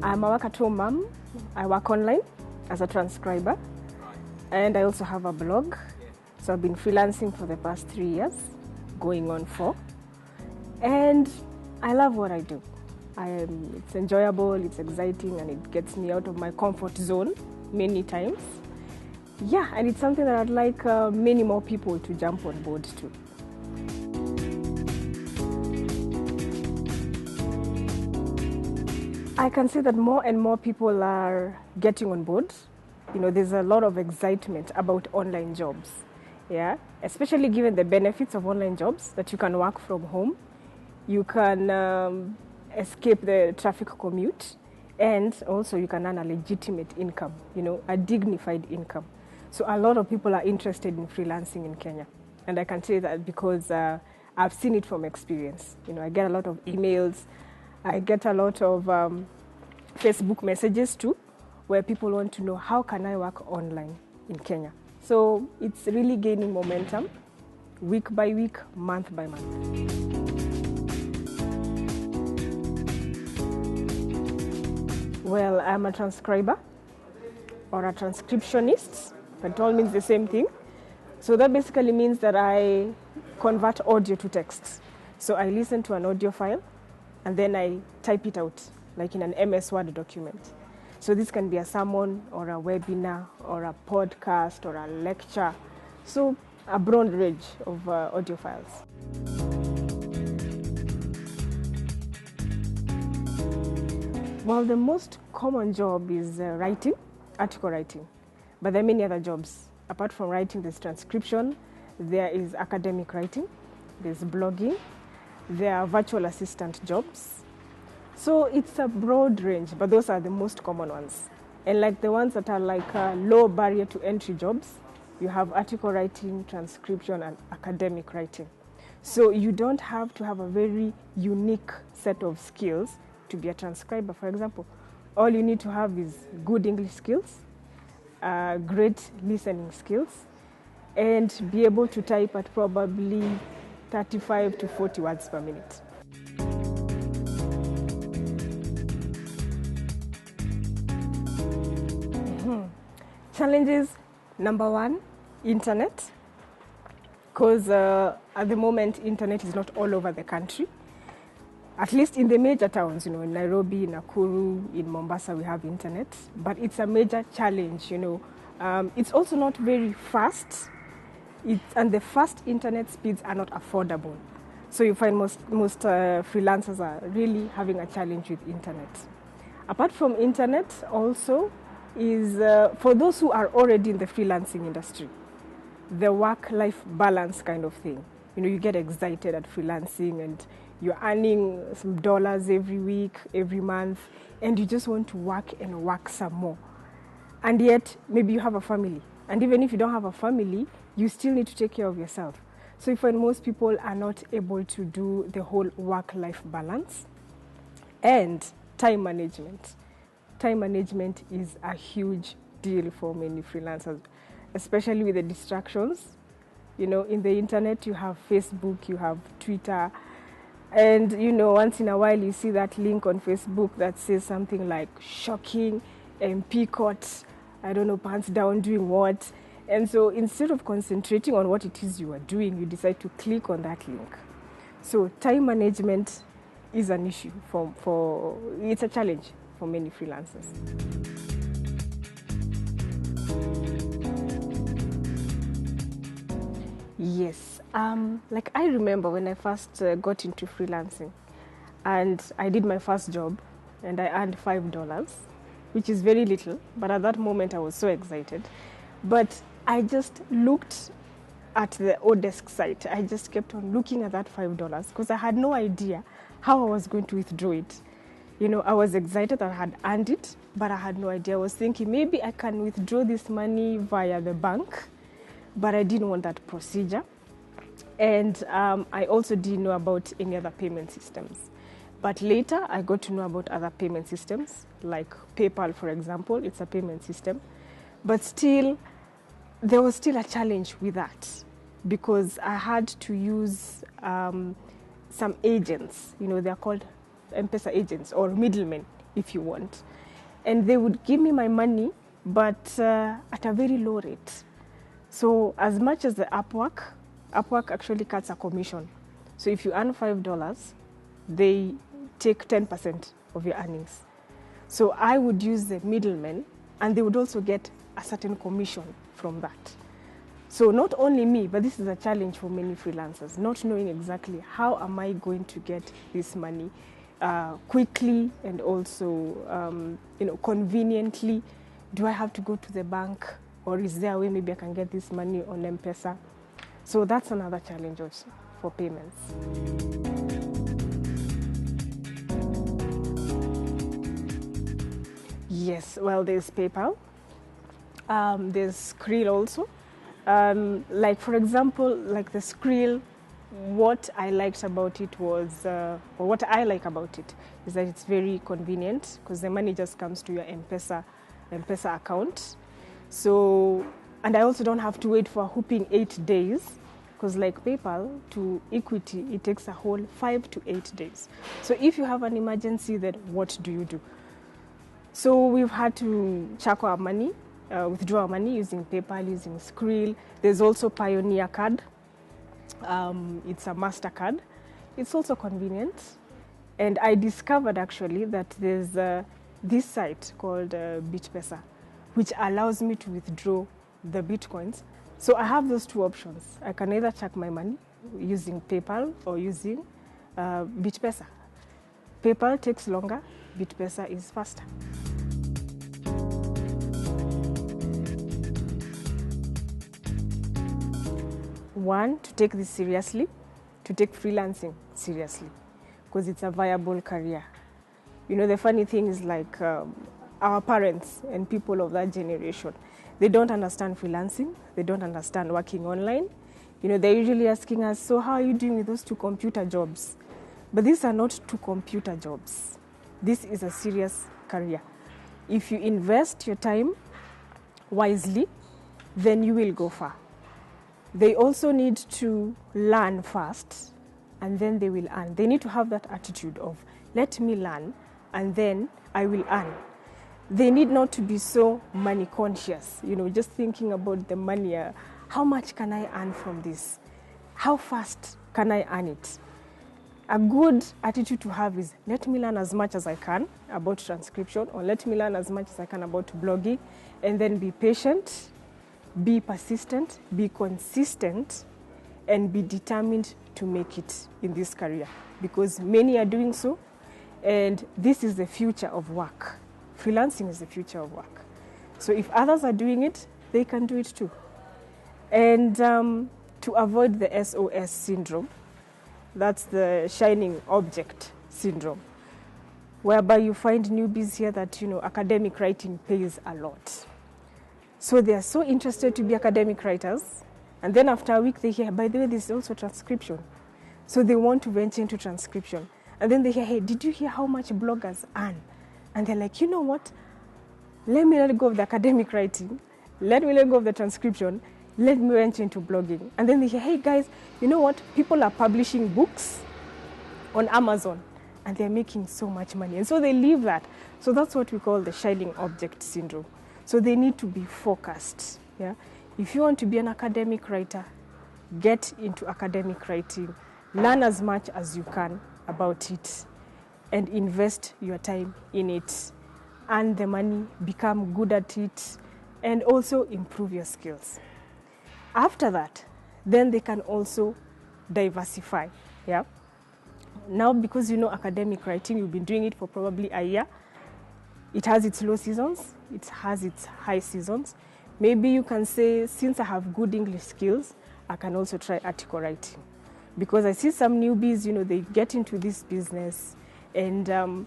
I'm a work-at-home mom. I work online as a transcriber, and I also have a blog. So I've been freelancing for the past 3 years, going on 4. And I love what I do. It's enjoyable, it's exciting, and it gets me out of my comfort zone many times. Yeah, and it's something that I'd like many more people to jump on board to. I can say that more and more people are getting on board. There's a lot of excitement about online jobs. Yeah, especially given the benefits of online jobs, that you can work from home, you can escape the traffic commute, and also you can earn a legitimate income, a dignified income. So a lot of people are interested in freelancing in Kenya. And I can say that because I've seen it from experience. I get a lot of emails, I get a lot of Facebook messages too, where people want to know, how can I work online in Kenya? So it's really gaining momentum, week by week, month by month. Well, I'm a transcriber or a transcriptionist. It all means the same thing. So that basically means that I convert audio to text. So I listen to an audio file and then I type it out, like in an MS Word document. So this can be a sermon or a webinar or a podcast or a lecture. So a broad range of audio files. Well, the most common job is writing, article writing. But there are many other jobs. Apart from writing, there's transcription, there is academic writing, there's blogging, there are virtual assistant jobs. So it's a broad range, but those are the most common ones. And like the ones that are like low barrier to entry jobs, you have article writing, transcription, and academic writing. So you don't have to have a very unique set of skills to be a transcriber, for example. All you need to have is good English skills, great listening skills, and be able to type at probably 35 to 40 words per minute. Challenges, number 1, internet. Because at the moment, internet is not all over the country. At least in the major towns, in Nairobi, Nakuru, in Mombasa, we have internet. But it's a major challenge, It's also not very fast. And the fast internet speeds are not affordable. So you find most freelancers are really having a challenge with internet. Apart from internet, also, is for those who are already in the freelancing industry, the work-life balance kind of thing. You get excited at freelancing and you're earning some dollars every week, every month, and you just want to work and work some more. And yet, maybe you have a family. And even if you don't have a family, you still need to take care of yourself. So you find most people are not able to do the whole work-life balance. And time management. Time management is a huge deal for many freelancers, especially with the distractions. In the internet, you have Facebook, you have Twitter, and, once in a while you see that link on Facebook that says something like shocking, MP caught, I don't know, pants down doing what. And so instead of concentrating on what it is you are doing, you decide to click on that link. So time management is an issue it's a challenge for many freelancers. Yes, I remember when I first got into freelancing, and I did my first job, and I earned $5, which is very little, but at that moment I was so excited. But I just looked at the Odesk site. I just kept on looking at that $5 because I had no idea how I was going to withdraw it. I was excited that I had earned it, but I had no idea. I was thinking maybe I can withdraw this money via the bank, but I didn't want that procedure. And I also didn't know about any other payment systems. But later, I got to know about other payment systems, like PayPal, for example. It's a payment system. But still, there was still a challenge with that because I had to use some agents. They're called M-Pesa agents or middlemen if you want. And they would give me my money, but at a very low rate. So as much as the Upwork actually cuts a commission. So if you earn $5, they take 10% of your earnings. So I would use the middlemen, and they would also get a certain commission from that. So not only me, but this is a challenge for many freelancers, not knowing exactly how am I going to get this money quickly and also conveniently. Do I have to go to the bank, or is there a way maybe I can get this money on M-Pesa? So that's another challenge also for payments. Yes, well, there's PayPal. There's Skrill also. Like, for example, like the Skrill, what I liked about it was, or what I like about it is that it's very convenient because the money just comes to your M-Pesa account. So, and I also don't have to wait for a whooping 8 days, because like PayPal to equity, it takes a whole 5 to 8 days. So if you have an emergency, then what do you do? So we've had to check our money, withdraw our money using PayPal, using Skrill. There's also Pioneer Card. It's a MasterCard. It's also convenient. And I discovered actually that there's this site called BitPesa, which allows me to withdraw the Bitcoins. So I have those two options. I can either check my money using PayPal or using BitPesa. PayPal takes longer, BitPesa is faster. One, to take this seriously, to take freelancing seriously, because it's a viable career. You know, the funny thing is like our parents and people of that generation, they don't understand freelancing, they don't understand working online. You know, they're usually asking us, so how are you doing with those 2 computer jobs? But these are not 2 computer jobs. This is a serious career. If you invest your time wisely, then you will go far. They also need to learn first, and then they will earn. They need to have that attitude of, let me learn, and then I will earn. They need not to be so money conscious, you know, just thinking about the money. How much can I earn from this? How fast can I earn it? A good attitude to have is, let me learn as much as I can about transcription, or let me learn as much as I can about blogging, and then be patient, be persistent, be consistent, and be determined to make it in this career, because many are doing so, and this is the future of work. Freelancing is the future of work. So if others are doing it, they can do it too. And to avoid the SOS syndrome, that's the shining object syndrome, whereby you find newbies here that, you know, academic writing pays a lot. So they are so interested to be academic writers, and then after a week they hear, by the way, this is also transcription. So they want to venture into transcription. And then they hear, hey, did you hear how much bloggers earn? And they're like, you know what? Let me let go of the academic writing. Let me let go of the transcription. Let me venture into blogging. And then they hear, hey guys, you know what? People are publishing books on Amazon, and they're making so much money. And so they leave that. So that's what we call the shining object syndrome. So they need to be focused. Yeah? If you want to be an academic writer, get into academic writing. Learn as much as you can about it, and invest your time in it. Earn the money, become good at it, and also improve your skills. After that, then they can also diversify. Yeah? Now, because you know academic writing, you've been doing it for probably a year. It has its low seasons, it has its high seasons. Maybe you can say, since I have good English skills, I can also try article writing. Because I see some newbies, you know, they get into this business, and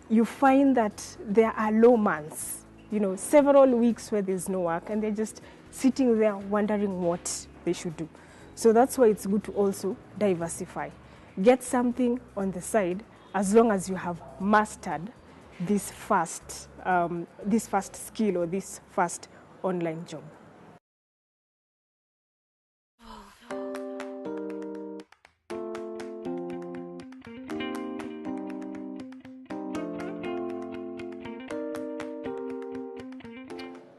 you find that there are low months, you know, several weeks where there's no work, and they're just sitting there wondering what they should do. So that's why it's good to also diversify. Get something on the side, as long as you have mastered this first skill or this first online job.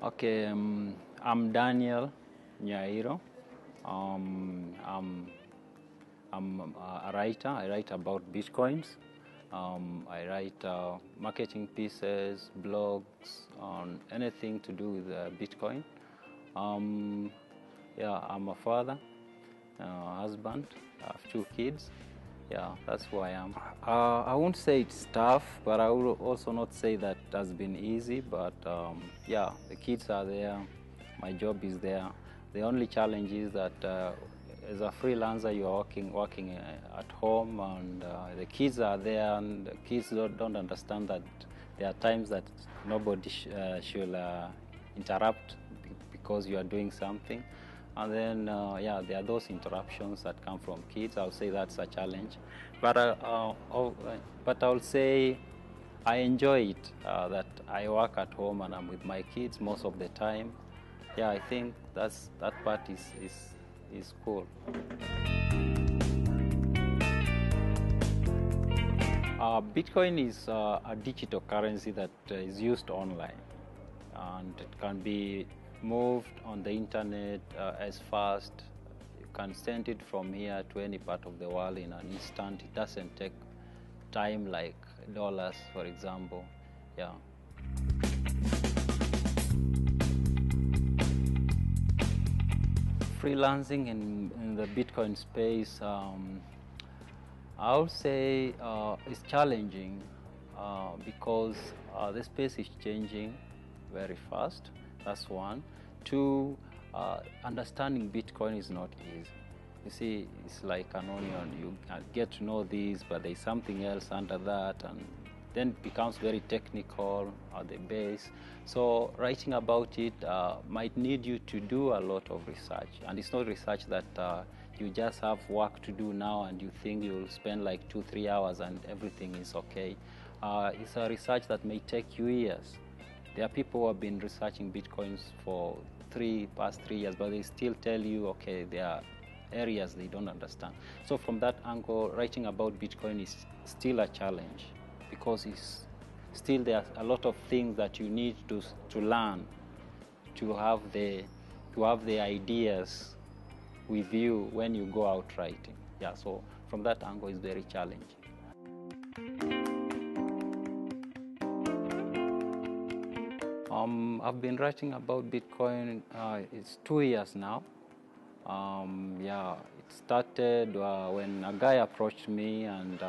Okay, I'm Daniel Nyairo. I'm a writer. I write about Bitcoins. I write marketing pieces, blogs, on anything to do with Bitcoin. Yeah, I'm a father, husband. I have 2 kids. Yeah, that's who I am. I won't say it's tough, but I will also not say that it has been easy. But yeah, the kids are there. My job is there. The only challenge is that as a freelancer, you're working at home, and the kids are there, and the kids don't understand that there are times that nobody should interrupt because you are doing something. And then, yeah, there are those interruptions that come from kids. I'll say that's a challenge. But I'll say I enjoy it, that I work at home and I'm with my kids most of the time. Yeah, I think that part is cool. Bitcoin is a digital currency that is used online, and it can be moved on the internet as fast. You can send it from here to any part of the world in an instant. It doesn't take time like dollars, for example. Yeah. Freelancing in the Bitcoin space, I would say it's challenging because the space is changing very fast. That's one. Two, understanding Bitcoin is not easy. You see, it's like an onion. You get to know this, but there's something else under that, and then it becomes very technical at the base. So writing about it might need you to do a lot of research, and it's not research that you just have work to do now and you think you'll spend like 2-3 hours and everything is okay. It's a research that may take you years. There are people who have been researching Bitcoins for past 3 years, but they still tell you, okay, there are areas they don't understand. So from that angle, writing about Bitcoin is still a challenge, because it's still there are a lot of things that you need to learn to have the ideas with you when you go out writing. Yeah, so from that angle, it's very challenging. I've been writing about Bitcoin. It's 2 years now. Yeah, it started when a guy approached me, and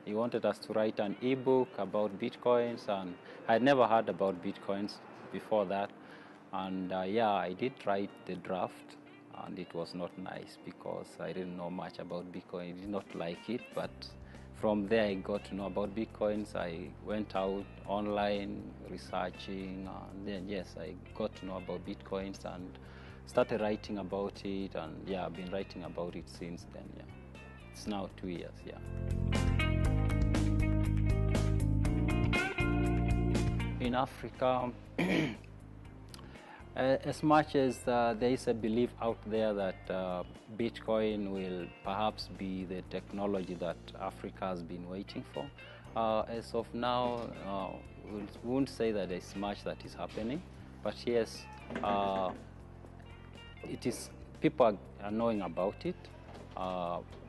he wanted us to write an ebook about Bitcoins, and I had never heard about Bitcoins before that. And yeah, I did write the draft, and it was not nice because I didn't know much about Bitcoin. I did not like it, but from there I got to know about Bitcoins. I went out online researching, and then yes, I got to know about Bitcoins and started writing about it, and yeah, I've been writing about it since then. Yeah, it's now 2 years. Yeah. In Africa, as much as there is a belief out there that Bitcoin will perhaps be the technology that Africa has been waiting for, as of now, we won't say that there's much that is happening, but yes, it is, people are knowing about it.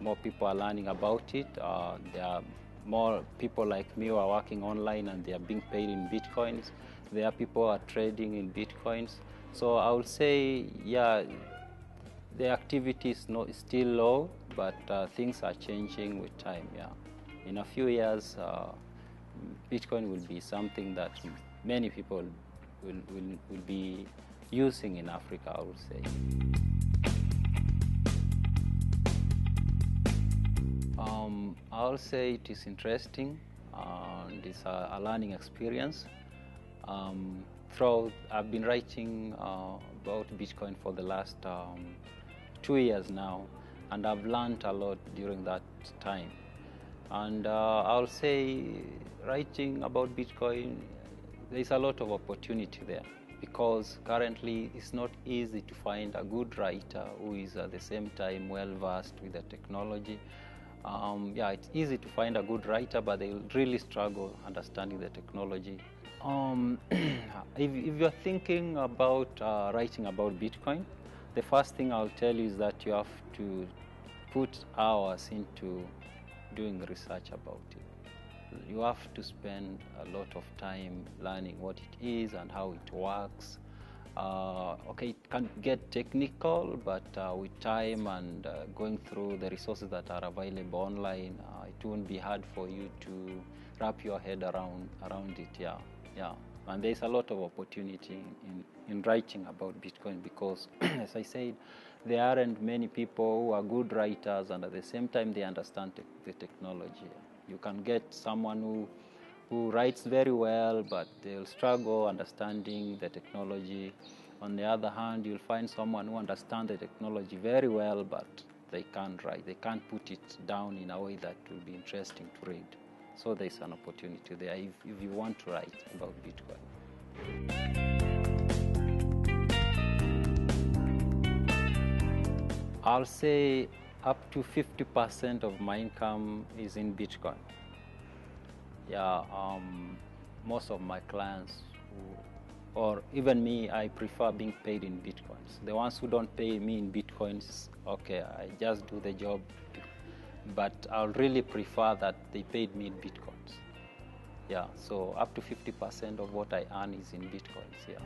More people are learning about it. There are more people like me who are working online and they are being paid in Bitcoins. There are people who are trading in Bitcoins. So I would say, yeah, the activity is still low, but things are changing with time. Yeah, in a few years, Bitcoin will be something that many people will be using in Africa, I would say. I'll say it is interesting, and it's a learning experience. I've been writing about Bitcoin for the last 2 years now, and I've learned a lot during that time. And I'll say writing about Bitcoin, there's a lot of opportunity there, because currently it's not easy to find a good writer who is at the same time well versed with the technology. Yeah, it's easy to find a good writer, but they will really struggle understanding the technology. If you're thinking about writing about Bitcoin, the first thing I'll tell you is that you have to put hours into doing research about it. You have to spend a lot of time learning what it is and how it works. Okay, it can get technical, but with time and going through the resources that are available online, it won't be hard for you to wrap your head around it. Yeah. And there's a lot of opportunity in writing about Bitcoin because, as I said, there aren't many people who are good writers, and at the same time they understand the technology. You can get someone who writes very well, but they'll struggle understanding the technology. On the other hand, you'll find someone who understands the technology very well, but they can't write. They can't put it down in a way that will be interesting to read. So there's an opportunity there if you want to write about Bitcoin. I'll say up to 50% of my income is in Bitcoin. Yeah, most of my clients, or even me, I prefer being paid in Bitcoins. The ones who don't pay me in Bitcoins, okay, I just do the job, but I'll really prefer that they paid me in Bitcoins. Yeah, so up to 50% of what I earn is in Bitcoins, yeah.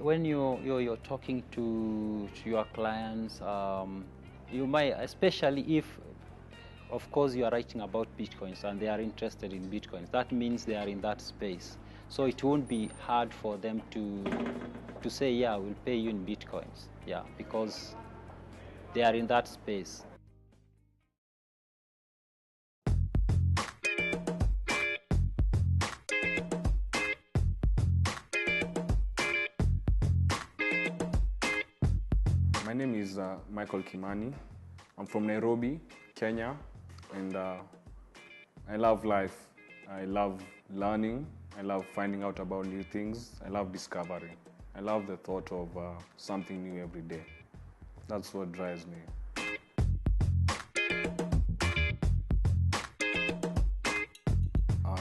When you're talking to your clients, you might, especially if, of course, you are writing about Bitcoins and they are interested in Bitcoins, that means they are in that space. So it won't be hard for them to say, yeah, we'll pay you in Bitcoins, yeah, because they are in that space. My name is Michael Kimani. I'm from Nairobi, Kenya, and I love life. I love learning. I love finding out about new things. I love discovery. I love the thought of something new every day. That's what drives me.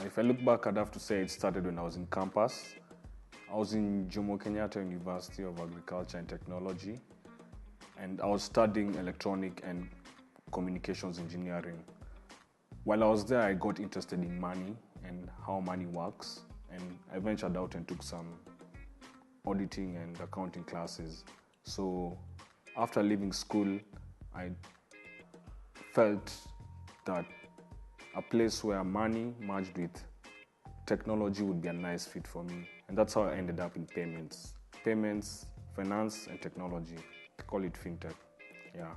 If I look back, I'd have to say it started when I was in campus. I was in Jomo Kenyatta University of Agriculture and Technology, and I was studying electronic and communications engineering. While I was there, I got interested in money and how money works, and I ventured out and took some auditing and accounting classes. So after leaving school, I felt that a place where money merged with technology would be a nice fit for me. And that's how I ended up in payments. Payments, finance, and technology. I call it fintech. Yeah.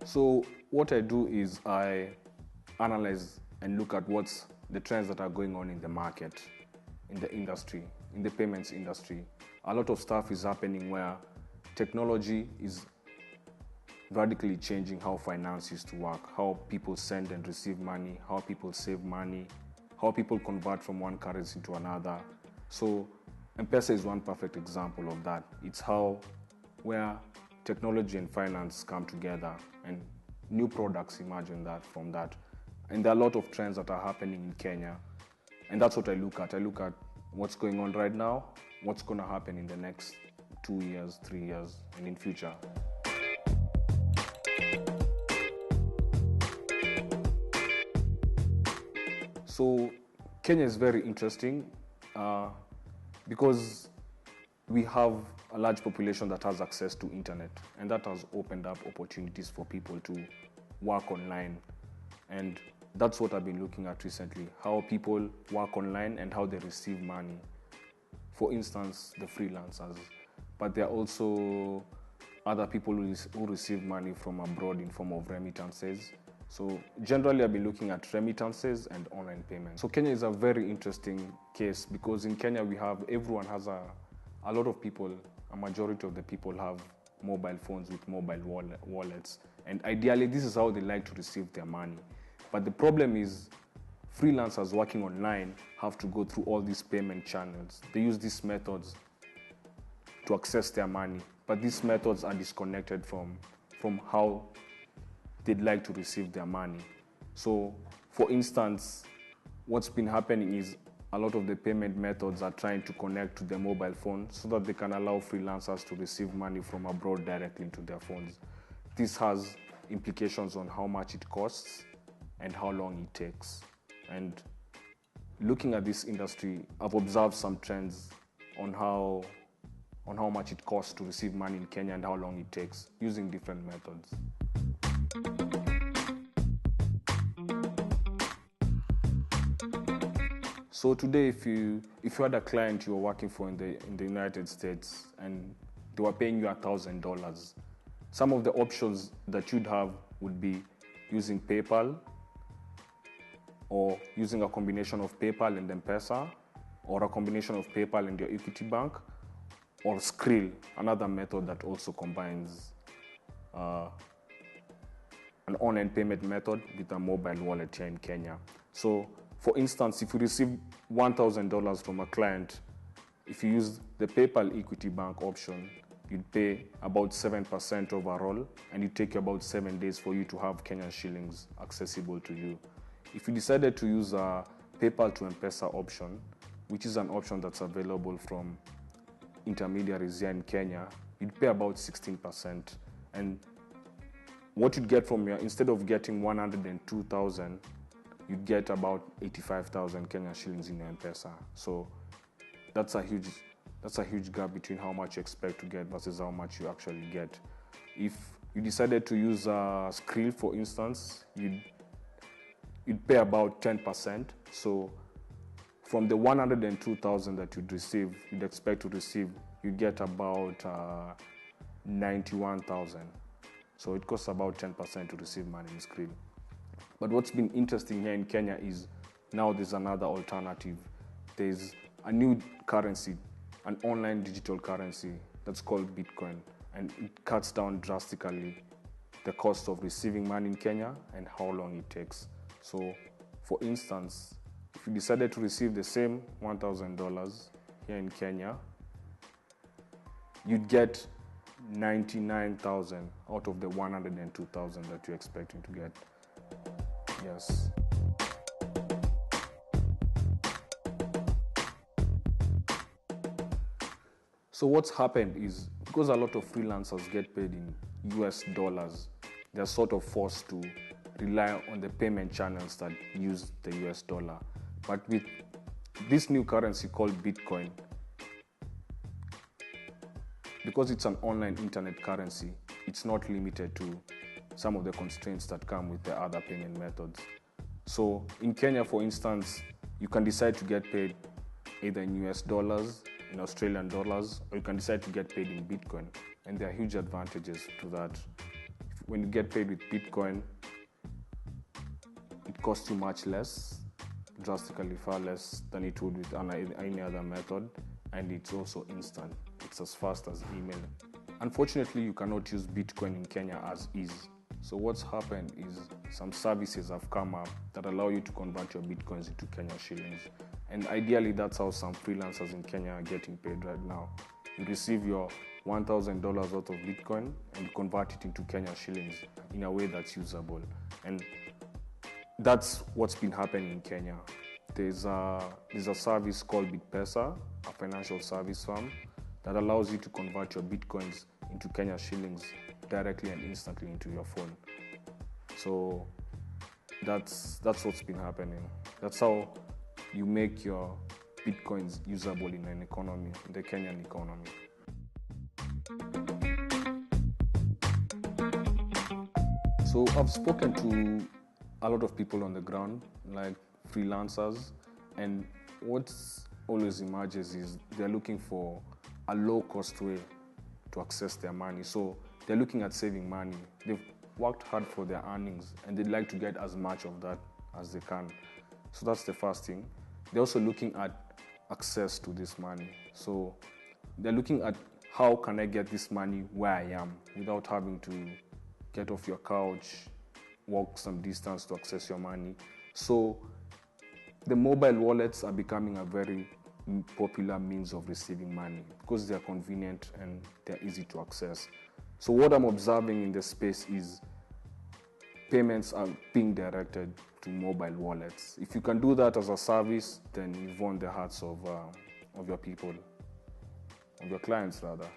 So what I do is I analyze and look at what's the trends that are going on in the market, in the industry, in the payments industry. A lot of stuff is happening where technology is radically changing how finance used to work, how people send and receive money, how people save money, how people convert from one currency to another. So M-Pesa is one perfect example of that. It's how where technology and finance come together and new products emerge from that. And there are a lot of trends that are happening in Kenya, and that's what I look at. I look at what's going on right now, what's going to happen in the next 2 years, 3 years, and in future. So Kenya is very interesting because we have a large population that has access to internet, and that has opened up opportunities for people to work online. And that's what I've been looking at recently, how people work online and how they receive money. For instance, the freelancers, but there are also other people who receive money from abroad in form of remittances. So generally, I've been looking at remittances and online payments. So Kenya is a very interesting case because in Kenya everyone has a lot of people, a majority of the people have mobile phones with mobile wallets. And ideally, this is how they like to receive their money. But the problem is freelancers working online have to go through all these payment channels. They use these methods to access their money, but these methods are disconnected from how they'd like to receive their money. So, for instance, what's been happening is a lot of the payment methods are trying to connect to their mobile phone so that they can allow freelancers to receive money from abroad directly into their phones. This has implications on how much it costs and how long it takes. And looking at this industry, I've observed some trends on how much it costs to receive money in Kenya and how long it takes using different methods. So today, if you had a client you were working for in the United States and they were paying you $1,000, some of the options that you'd have would be using PayPal, or using a combination of PayPal and BitPesa, or a combination of PayPal and your Equity Bank, or Skrill, another method that also combines an online payment method with a mobile wallet here in Kenya. So, for instance, if you receive $1,000 from a client, if you use the PayPal Equity Bank option, you'd pay about 7% overall, and it take you about 7 days for you to have Kenyan shillings accessible to you. If you decided to use a PayPal to BitPesa option, which is an option that's available from intermediaries here in Kenya, you'd pay about 16%. And what you'd get from instead of getting 102,000, you'd get about 85,000 Kenyan shillings in your BitPesa. So that's a huge gap between how much you expect to get versus how much you actually get. If you decided to use Skrill, for instance, you'd pay about 10%. So from the 102,000 that you'd expect to receive, you get about 91,000. So it costs about 10% to receive money in Skrill. But what's been interesting here in Kenya is now there's another alternative. There's a new currency, an online digital currency that's called Bitcoin, and it cuts down drastically the cost of receiving money in Kenya and how long it takes. So, for instance, if you decided to receive the same $1,000 here in Kenya, you'd get 99,000 out of the 102,000 that you're expecting to get. Yes. So what's happened is, because a lot of freelancers get paid in US dollars, they're sort of forced to rely on the payment channels that use the US dollar. But with this new currency called Bitcoin, because it's an online internet currency, it's not limited to some of the constraints that come with the other payment methods. So in Kenya, for instance, you can decide to get paid either in US dollars, in Australian dollars, or you can decide to get paid in Bitcoin. And there are huge advantages to that. When you get paid with Bitcoin, it costs you much less, drastically far less than it would with any other method, and it's also instant. It's as fast as email. Unfortunately, you cannot use Bitcoin in Kenya as is. So what's happened is some services have come up that allow you to convert your Bitcoins into Kenyan shillings. And ideally, that's how some freelancers in Kenya are getting paid right now. You receive your $1,000 worth of Bitcoin and you convert it into Kenyan shillings in a way that's usable. And that's what's been happening in Kenya. There's a service called BitPesa, a financial service firm, that allows you to convert your Bitcoins into Kenyan shillings directly and instantly into your phone. So that's what's been happening. That's how you make your Bitcoins usable in an economy, in the Kenyan economy. So I've spoken to a lot of people on the ground, like freelancers, and what's always emerges is they're looking for a low-cost way to access their money. So they're looking at saving money. They've worked hard for their earnings, and they'd like to get as much of that as they can. So that's the first thing. They're also looking at access to this money. So they're looking at, how can I get this money where I am without having to get off your couch, walk some distance to access your money. So the mobile wallets are becoming a very popular means of receiving money because they are convenient and they're easy to access. So what I'm observing in the space is payments are being directed to mobile wallets. If you can do that as a service, then you've won the hearts of your people, of your clients rather.